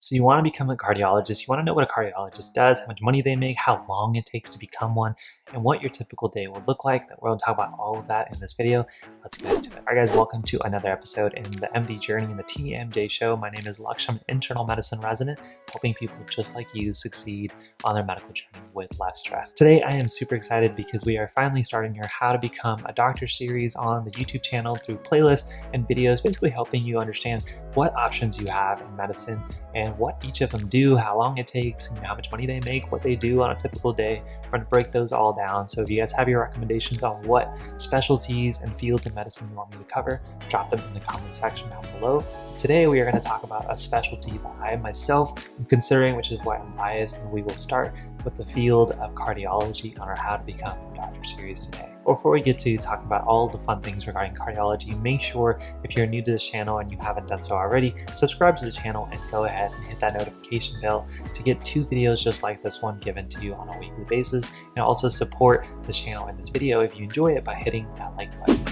So you want to become a cardiologist, you want to know what a cardiologist does, how much money they make, how long it takes to become one, and what your typical day will look like. We're going to talk about all of that in this video. Let's get into it. All right, guys, welcome to another episode in the MD Journey in the TMJ Show. My name is Laksh. I'm an internal medicine resident, helping people just like you succeed on their medical journey with less stress. Today, I am super excited because we are finally starting our How to Become a Doctor series on the YouTube channel through playlists and videos, basically helping you understand what options you have in medicine and what each of them do, how long it takes, and how much money they make, what they do on a typical day. We're going to break those all down. So if you guys have your recommendations on what specialties and fields in medicine you want me to cover, drop them in the comment section down below. Today we are going to talk about a specialty that I myself am considering, which is why I'm biased, and we will start with the field of cardiology on our How to Become a Doctor series today. Before we get to talking about all the fun things regarding cardiology, make sure if you're new to this channel and you haven't done so already, subscribe to the channel and go ahead and hit that notification bell to get 2 videos just like this one given to you on a weekly basis. And also support the channel in this video if you enjoy it by hitting that like button.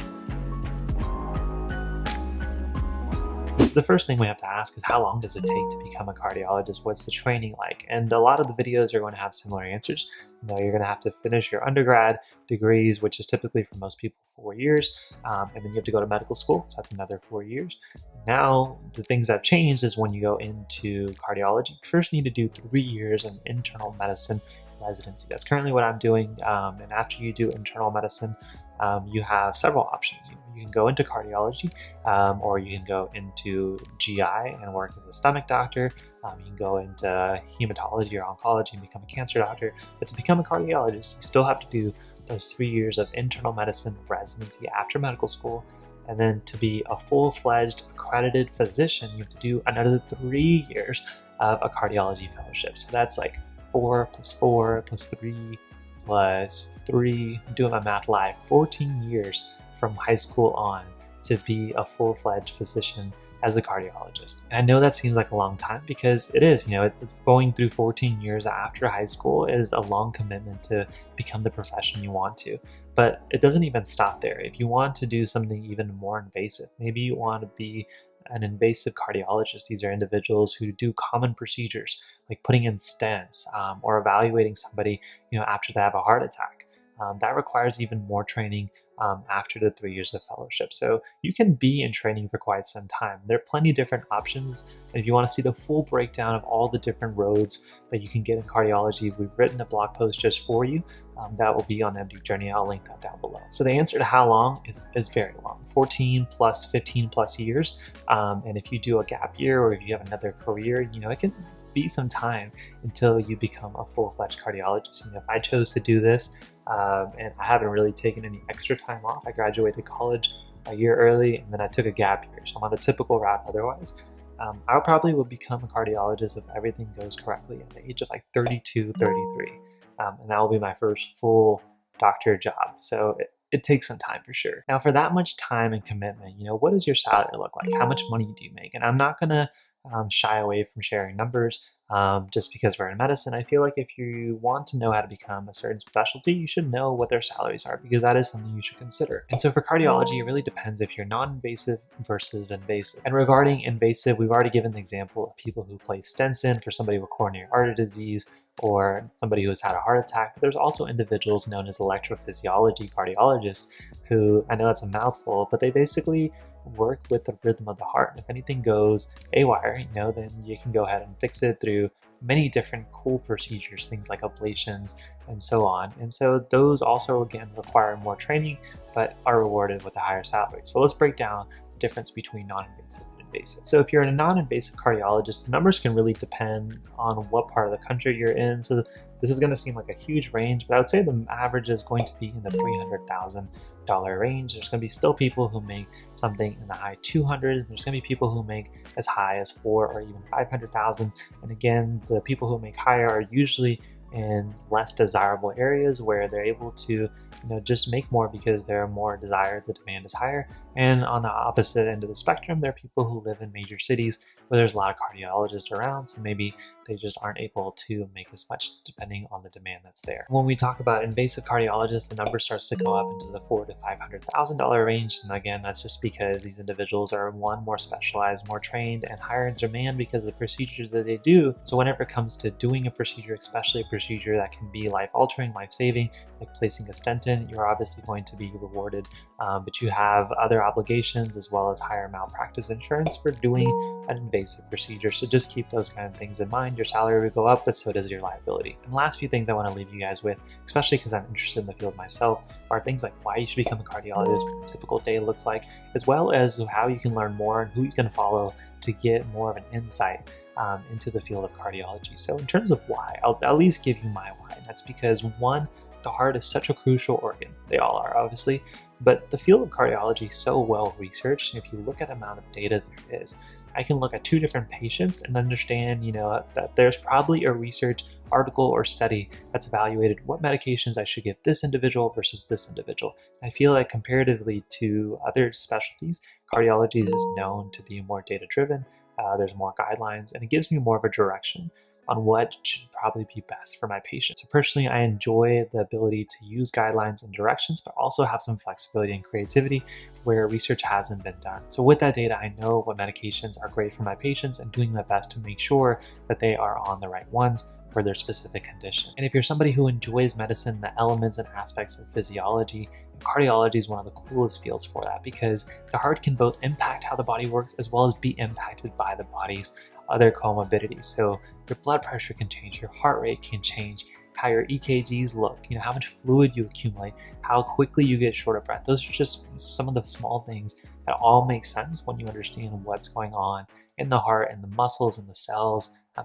So the first thing we have to ask is, how long does it take to become a cardiologist? What's the training like? And a lot of the videos are going to have similar answers. You're going to have to finish your undergrad degrees, which is typically for most people 4 years, and then you have to go to medical school, so that's another 4 years. Now, the things that have changed is when you go into cardiology, you first need to do 3 years in internal medicine residency. That's currently what I'm doing, and after you do internal medicine, you have several options. You can go into cardiology, or you can go into GI and work as a stomach doctor. You can go into hematology or oncology and become a cancer doctor. But to become a cardiologist, you still have to do those 3 years of internal medicine residency after medical school. And then to be a full-fledged accredited physician, you have to do another 3 years of a cardiology fellowship. So that's like 4 plus 4 plus 3 plus 3, I'm doing my math live, 14 years from high school on to be a full-fledged physician as a cardiologist. And I know that seems like a long time because it is, going through 14 years after high school is a long commitment to become the profession you want to. But it doesn't even stop there. If you want to do something even more invasive, maybe you want to be an invasive cardiologist. These are individuals who do common procedures like putting in stents or evaluating somebody after they have a heart attack. That requires even more training after the 3 years of fellowship. So you can be in training for quite some time. There are plenty of different options. If you want to see the full breakdown of all the different roads that you can get in cardiology, we've written a blog post just for you. That will be on MD Journey. I'll link that down below. So the answer to how long is very long, 14 plus 15 plus years. And if you do a gap year or if you have another career, it can be some time until you become a full-fledged cardiologist. If I chose to do this and I haven't really taken any extra time off, I graduated college a year early and then I took a gap year. So I'm on the typical route otherwise. I probably will become a cardiologist if everything goes correctly at the age of like 32, 33. And that will be my first full doctor job. So it takes some time for sure. Now for that much time and commitment, what does your salary look like? How much money do you make? And I'm not gonna shy away from sharing numbers just because we're in medicine. I feel like if you want to know how to become a certain specialty, you should know what their salaries are because that is something you should consider. And so for cardiology, it really depends if you're non-invasive versus invasive. And regarding invasive, we've already given the example of people who place stents in for somebody with coronary artery disease or somebody who's had a heart attack. But there's also individuals known as electrophysiology cardiologists who, I know that's a mouthful, but they basically work with the rhythm of the heart. If anything goes haywire, then you can go ahead and fix it through many different cool procedures, things like ablations and so on. And so those also, again, require more training, but are rewarded with a higher salary. So let's break down the difference between non-invasive and invasive. So if you're a non-invasive cardiologist, the numbers can really depend on what part of the country you're in. So this is going to seem like a huge range, but I would say the average is going to be in the $300,000 range. There's going to be still people who make something in the high 200s. There's going to be people who make as high as 4 or even 500,000. And again, the people who make higher are usually in less desirable areas where they're able to just make more because they're more desired, the demand is higher. And on the opposite end of the spectrum, there are people who live in major cities where there's a lot of cardiologists around, so maybe they just aren't able to make as much depending on the demand that's there. When we talk about invasive cardiologists, the number starts to go up into the $400,000 to $500,000 range. And again, that's just because these individuals are more specialized, more trained, and higher in demand because of the procedures that they do. So whenever it comes to doing a procedure, especially a procedure that can be life-altering, life-saving, like placing a stent in, you're obviously going to be rewarded. But you have other obligations as well as higher malpractice insurance for doing an invasive procedure. So just keep those kind of things in mind. Your salary will go up, but so does your liability. And the last few things I want to leave you guys with, especially because I'm interested in the field myself, are things like why you should become a cardiologist, what a typical day looks like, as well as how you can learn more and who you can follow to get more of an insight into the field of cardiology. So in terms of why, I'll at least give you my why. And that's because, one, the heart is such a crucial organ. They all are, obviously, but the field of cardiology is so well researched. And if you look at the amount of data there is, I can look at 2 different patients and understand, that there's probably a research article or study that's evaluated what medications I should give this individual versus this individual. I feel like comparatively to other specialties, cardiology is known to be more data-driven. There's more guidelines, and it gives me more of a direction on what should probably be best for my patients. So personally, I enjoy the ability to use guidelines and directions, but also have some flexibility and creativity where research hasn't been done. So with that data, I know what medications are great for my patients and doing my best to make sure that they are on the right ones for their specific condition. And if you're somebody who enjoys medicine, the elements and aspects of physiology, cardiology is one of the coolest fields for that, because the heart can both impact how the body works as well as be impacted by the body's other comorbidities. So your blood pressure can change, your heart rate can change, how your EKGs look, how much fluid you accumulate, how quickly you get short of breath. Those are just some of the small things that all make sense when you understand what's going on in the heart and the muscles and the cells. I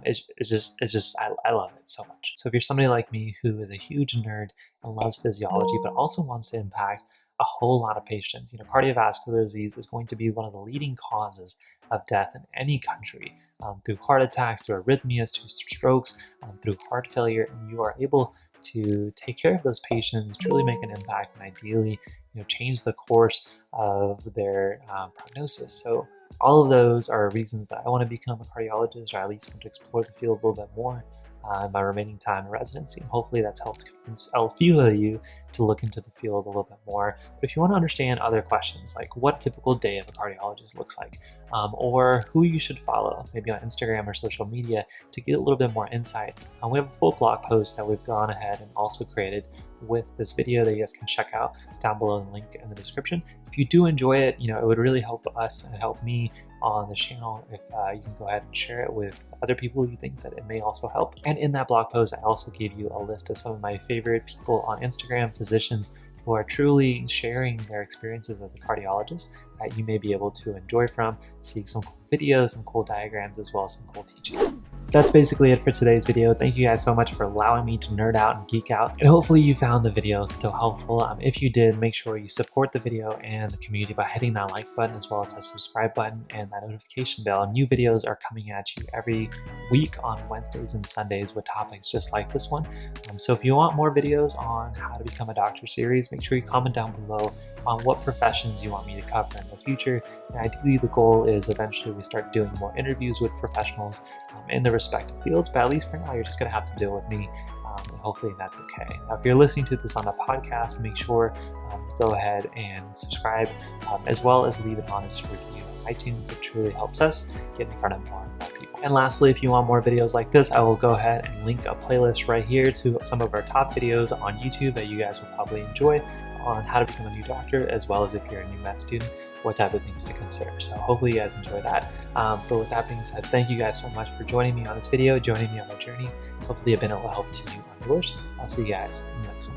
love it so much. So if you're somebody like me who is a huge nerd and loves physiology, but also wants to impact a whole lot of patients, cardiovascular disease is going to be one of the leading causes of death in any country, through heart attacks, through arrhythmias, through strokes, through heart failure, and you are able to take care of those patients, truly make an impact, and ideally, change the course of their prognosis. So all of those are reasons that I want to become a cardiologist, or at least want to explore the field a little bit more in my remaining time in residency. And hopefully that's helped convince a few of you to look into the field a little bit more. But if you want to understand other questions, like what a typical day of a cardiologist looks like, or who you should follow, maybe on Instagram or social media, to get a little bit more insight, we have a full blog post that we've gone ahead and also created with this video that you guys can check out down below in the link in the description. If you do enjoy it, it would really help us and help me on the channel if you can go ahead and share it with other people you think that it may also help. And in that blog post, I also gave you a list of some of my favorite people on Instagram, physicians who are truly sharing their experiences as a cardiologist that you may be able to enjoy from, see some cool videos, some cool diagrams, as well as some cool teaching. That's basically it for today's video. Thank you guys so much for allowing me to nerd out and geek out. And hopefully you found the video still helpful. If you did, make sure you support the video and the community by hitting that like button, as well as that subscribe button and that notification bell. New videos are coming at you every week on Wednesdays and Sundays with topics just like this one. So if you want more videos on how to become a doctor series, make sure you comment down below on what professions you want me to cover in the future. And ideally, the goal is eventually we start doing more interviews with professionals in the respective fields, but at least for now, you're just going to have to deal with me, and hopefully that's okay. Now, if you're listening to this on a podcast, make sure you go ahead and subscribe, as well as leave an honest review on iTunes. It truly helps us get in front of more and more people. And lastly, if you want more videos like this, I will go ahead and link a playlist right here to some of our top videos on YouTube that you guys will probably enjoy on how to become a new doctor, as well as if you're a new med student, what type of things to consider. So hopefully you guys enjoy that. But with that being said, thank you guys so much for joining me on this video, joining me on my journey. Hopefully I've been able to help to you on yours. I'll see you guys in the next one.